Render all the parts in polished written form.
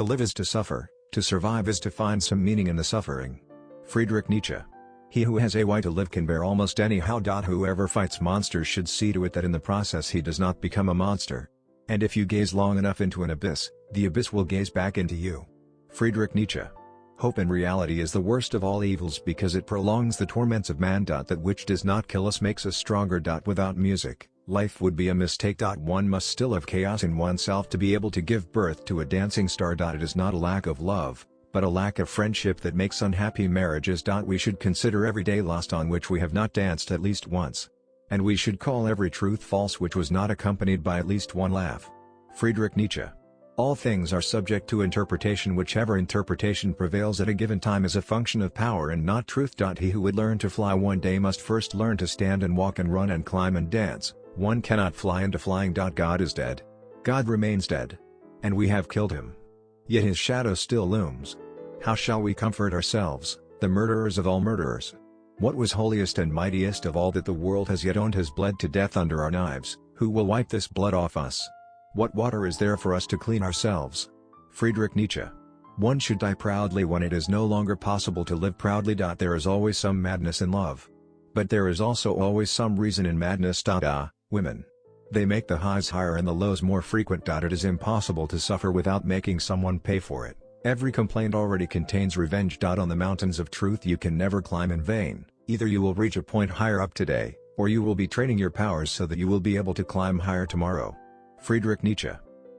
To live is to suffer, to survive is to find some meaning in the suffering. Friedrich Nietzsche. He who has a why to live can bear almost anyhow. Whoever fights monsters should see to it that in the process he does not become a monster. And if you gaze long enough into an abyss, the abyss will gaze back into you. Friedrich Nietzsche. Hope in reality is the worst of all evils because it prolongs the torments of man. That which does not kill us makes us stronger. Without music, life would be a mistake. One must still have chaos in oneself to be able to give birth to a dancing star. It is not a lack of love, but a lack of friendship that makes unhappy marriages. We should consider every day lost on which we have not danced at least once. And we should call every truth false which was not accompanied by at least one laugh. Friedrich Nietzsche. All things are subject to interpretation. Whichever interpretation prevails at a given time is a function of power and not truth. He who would learn to fly one day must first learn to stand and walk and run and climb and dance. One cannot fly into flying. God is dead. God remains dead. And we have killed him. Yet his shadow still looms. How shall we comfort ourselves, the murderers of all murderers? What was holiest and mightiest of all that the world has yet owned has bled to death under our knives. Who will wipe this blood off us? What water is there for us to clean ourselves? Friedrich Nietzsche. One should die proudly when it is no longer possible to live proudly. There is always some madness in love. But there is also always some reason in madness. Women. They make the highs higher and the lows more frequent. It is impossible to suffer without making someone pay for it. Every complaint already contains revenge. On the mountains of truth you can never climb in vain. Either you will reach a point higher up today, or you will be training your powers so that you will be able to climb higher tomorrow. Friedrich Nietzsche.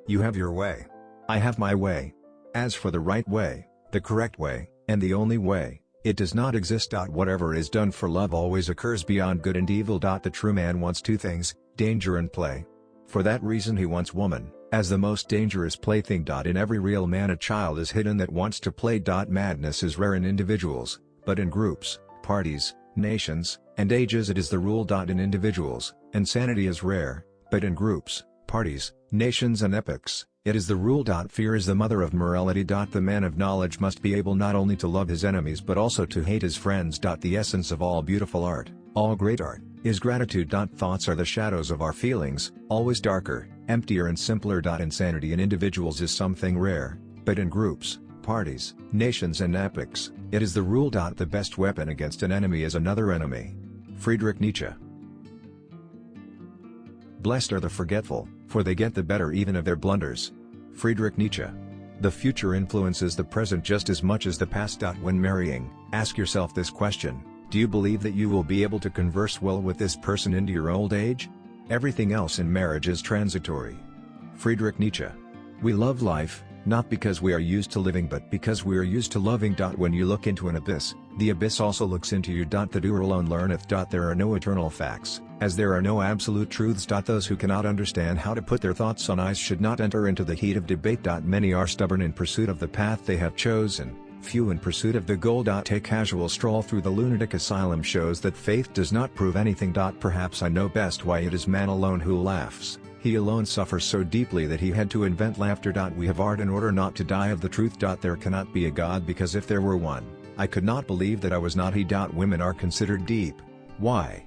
You have your way. I have my way. As for the right way, the correct way, and the only way, it does not exist. Whatever is done for love always occurs beyond good and evil. The true man wants two things, danger and play. For that reason he wants woman, as the most dangerous plaything. In every real man a child is hidden that wants to play. Madness is rare in individuals, but in groups, parties, nations, and ages it is the rule. In individuals, insanity is rare, but in groups, parties, nations and epochs, it is the rule. Fear is the mother of morality. The man of knowledge must be able not only to love his enemies but also to hate his friends. The essence of all beautiful art, all great art, is gratitude. Thoughts are the shadows of our feelings, always darker, emptier and simpler. Insanity in individuals is something rare, but in groups, parties, nations and epochs, it is the rule. The best weapon against an enemy is another enemy. Friedrich Nietzsche. Blessed are the forgetful, for they get the better even of their blunders. Friedrich Nietzsche. The future influences the present just as much as the past. When marrying, ask yourself this question: do you believe that you will be able to converse well with this person into your old age? Everything else in marriage is transitory. Friedrich Nietzsche. We love life, not because we are used to living but because we are used to loving. When you look into an abyss, the abyss also looks into you. The doer alone learneth. There are no eternal facts, as there are no absolute truths. Those who cannot understand how to put their thoughts on ice should not enter into the heat of debate. Many are stubborn in pursuit of the path they have chosen, few in pursuit of the goal. A casual stroll through the lunatic asylum shows that faith does not prove anything. Perhaps I know best why it is man alone who laughs. He alone suffers so deeply that he had to invent laughter. We have art in order not to die of the truth. There cannot be a God because if there were one, I could not believe that I was not he. Women are considered deep. Why?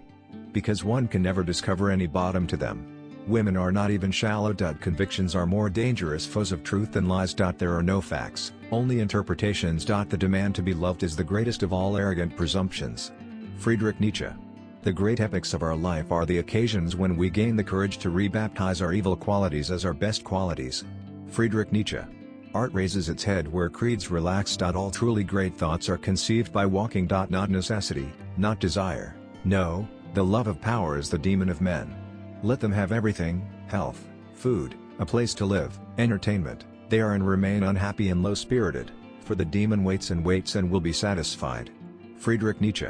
Because one can never discover any bottom to them. Women are not even shallow. Convictions are more dangerous foes of truth than lies. There are no facts, only interpretations. The demand to be loved is the greatest of all arrogant presumptions. Friedrich Nietzsche. The great epochs of our life are the occasions when we gain the courage to rebaptize our evil qualities as our best qualities. Friedrich Nietzsche. Art raises its head where creeds relax. All truly great thoughts are conceived by walking. Not necessity, not desire. No, the love of power is the demon of men. Let them have everything: health, food, a place to live, entertainment. They are and remain unhappy and low-spirited, for the demon waits and will be satisfied. Friedrich Nietzsche.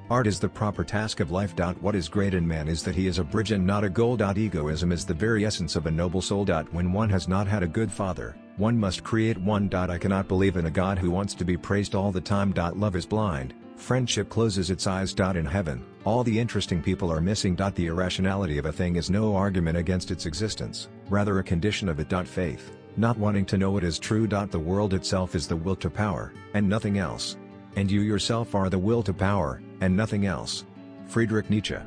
Art is the proper task of life. What is great in man is that he is a bridge and not a goal. Egoism is the very essence of a noble soul. When one has not had a good father, one must create one. I cannot believe in a God who wants to be praised all the time. Love is blind, friendship closes its eyes. In heaven, all the interesting people are missing. The irrationality of a thing is no argument against its existence, rather a condition of it. Faith, not wanting to know what is true. The world itself is the will to power, and nothing else. And you yourself are the will to power, and nothing else. Friedrich Nietzsche.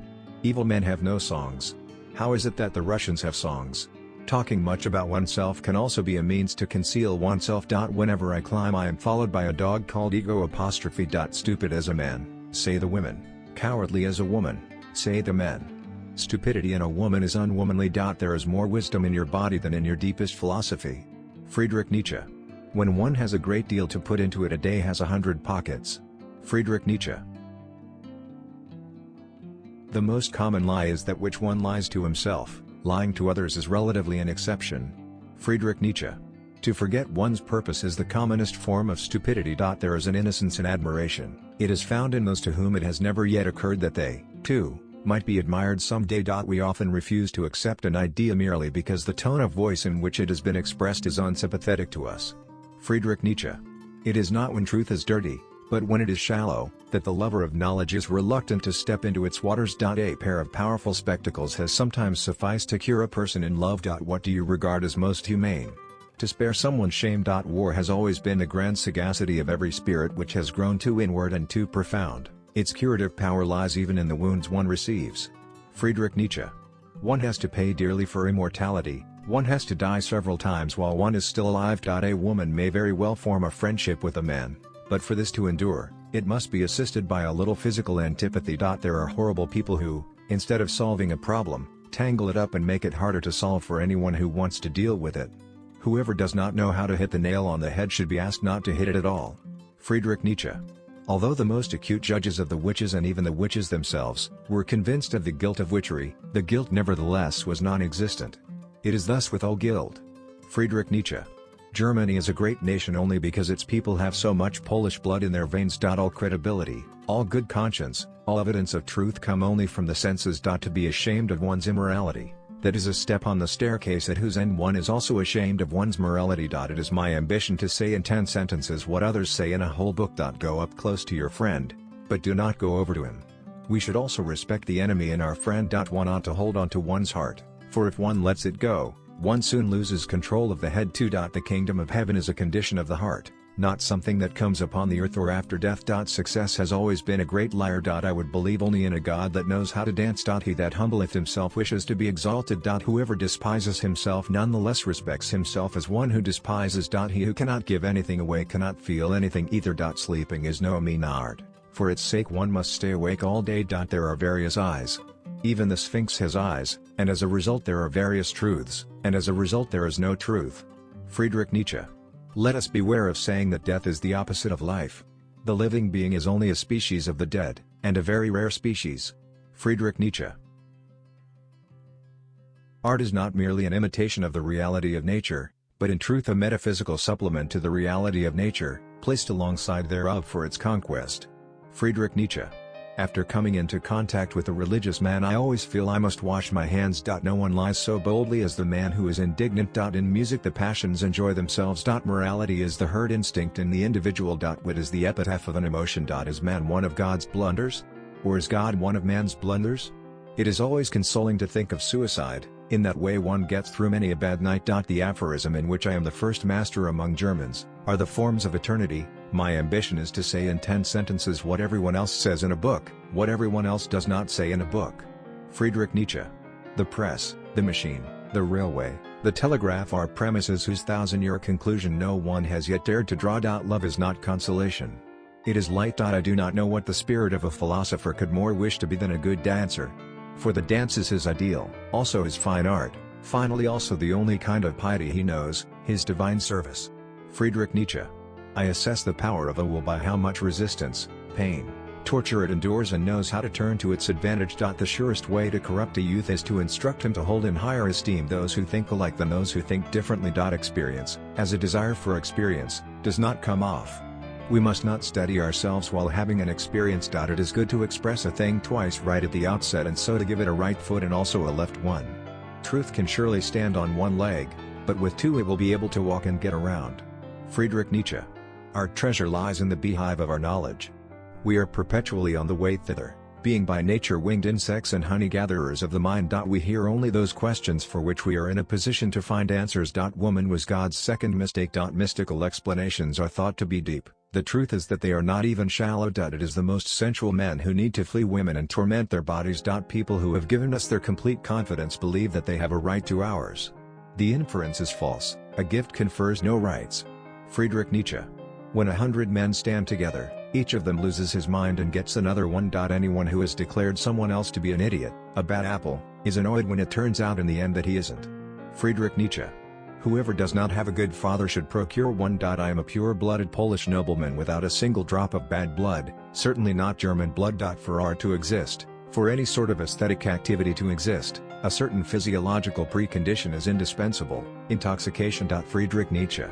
Evil men have no songs. How is it that the Russians have songs? Talking much about oneself can also be a means to conceal oneself. Whenever I climb I am followed by a dog called ego apostrophe. Stupid as a man, say the women. Cowardly as a woman, say the men. Stupidity in a woman is unwomanly. There is more wisdom in your body than in your deepest philosophy. Friedrich Nietzsche. When one has a great deal to put into it, a day has 100 pockets. Friedrich Nietzsche. The most common lie is that which one lies to himself. Lying to others is relatively an exception. Friedrich Nietzsche. To forget one's purpose is the commonest form of stupidity. There is an innocence in admiration. It is found in those to whom it has never yet occurred that they, too, might be admired someday. We often refuse to accept an idea merely because the tone of voice in which it has been expressed is unsympathetic to us. Friedrich Nietzsche. It is not when truth is dirty, but when it is shallow, that the lover of knowledge is reluctant to step into its waters. A pair of powerful spectacles has sometimes sufficed to cure a person in love. What do you regard as most humane? To spare someone shame. War has always been the grand sagacity of every spirit which has grown too inward and too profound. Its curative power lies even in the wounds one receives. Friedrich Nietzsche. One has to pay dearly for immortality, one has to die several times while one is still alive. A woman may very well form a friendship with a man, but for this to endure, it must be assisted by a little physical antipathy. There are horrible people who, instead of solving a problem, tangle it up and make it harder to solve for anyone who wants to deal with it. Whoever does not know how to hit the nail on the head should be asked not to hit it at all. Friedrich Nietzsche. Although the most acute judges of the witches and even the witches themselves were convinced of the guilt of witchery, the guilt nevertheless was non-existent. It is thus with all guilt. Friedrich Nietzsche. Germany is a great nation only because its people have so much Polish blood in their veins. All credibility, all good conscience, all evidence of truth come only from the senses. To be ashamed of one's immorality, that is a step on the staircase at whose end one is also ashamed of one's morality. It is my ambition to say in 10 sentences what others say in a whole book. Go up close to your friend, but do not go over to him. We should also respect the enemy in our friend. One ought to hold on to one's heart, for if one lets it go, one soon loses control of the head too. The kingdom of heaven is a condition of the heart, not something that comes upon the earth or after death. Success has always been a great liar. I would believe only in a God that knows how to dance. He that humbleth himself wishes to be exalted. Whoever despises himself nonetheless respects himself as one who despises. He who cannot give anything away cannot feel anything either. Sleeping is no mean art, for its sake one must stay awake all day. There are various eyes. Even the Sphinx has eyes, and as a result there are various truths, and as a result there is no truth. Friedrich Nietzsche. Let us beware of saying that death is the opposite of life. The living being is only a species of the dead, and a very rare species. Friedrich Nietzsche. Art is not merely an imitation of the reality of nature, but in truth a metaphysical supplement to the reality of nature, placed alongside thereof for its conquest. Friedrich Nietzsche. After coming into contact with a religious man I always feel I must wash my hands. No one lies so boldly as the man who is indignant. In music the passions enjoy themselves. Morality is the herd instinct in the individual. Wit is the epitaph of an emotion. Is man one of God's blunders? Or is God one of man's blunders? It is always consoling to think of suicide, in that way one gets through many a bad night. The aphorism in which I am the first master among Germans, are the forms of eternity. My ambition is to say in 10 sentences what everyone else says in a book, what everyone else does not say in a book. Friedrich Nietzsche. The press, the machine, the railway, the telegraph are premises whose 1,000-year conclusion no one has yet dared to draw. Love is not consolation. It is light. I do not know what the spirit of a philosopher could more wish to be than a good dancer. For the dance is his ideal, also his fine art, finally also the only kind of piety he knows, his divine service. Friedrich Nietzsche. I assess the power of a will by how much resistance, pain, torture it endures and knows how to turn to its advantage. The surest way to corrupt a youth is to instruct him to hold in higher esteem those who think alike than those who think differently. Experience, as a desire for experience, does not come off. We must not study ourselves while having an experience. It is good to express a thing twice right at the outset and so to give it a right foot and also a left one. Truth can surely stand on one leg, but with two it will be able to walk and get around. Friedrich Nietzsche. Our treasure lies in the beehive of our knowledge. We are perpetually on the way thither, being by nature winged insects and honey-gatherers of the mind. We hear only those questions for which we are in a position to find answers. Woman was God's second mistake. Mystical explanations are thought to be deep. The truth is that they are not even shallow. It is the most sensual men who need to flee women and torment their bodies. People who have given us their complete confidence believe that they have a right to ours. The inference is false, a gift confers no rights. Friedrich Nietzsche. When 100 men stand together, each of them loses his mind and gets another one. Anyone who has declared someone else to be an idiot, a bad apple, is annoyed when it turns out in the end that he isn't. Friedrich Nietzsche. Whoever does not have a good father should procure one. I am a pure-blooded Polish nobleman without a single drop of bad blood, certainly not German blood. For art to exist, for any sort of aesthetic activity to exist, a certain physiological precondition is indispensable: intoxication. Friedrich Nietzsche.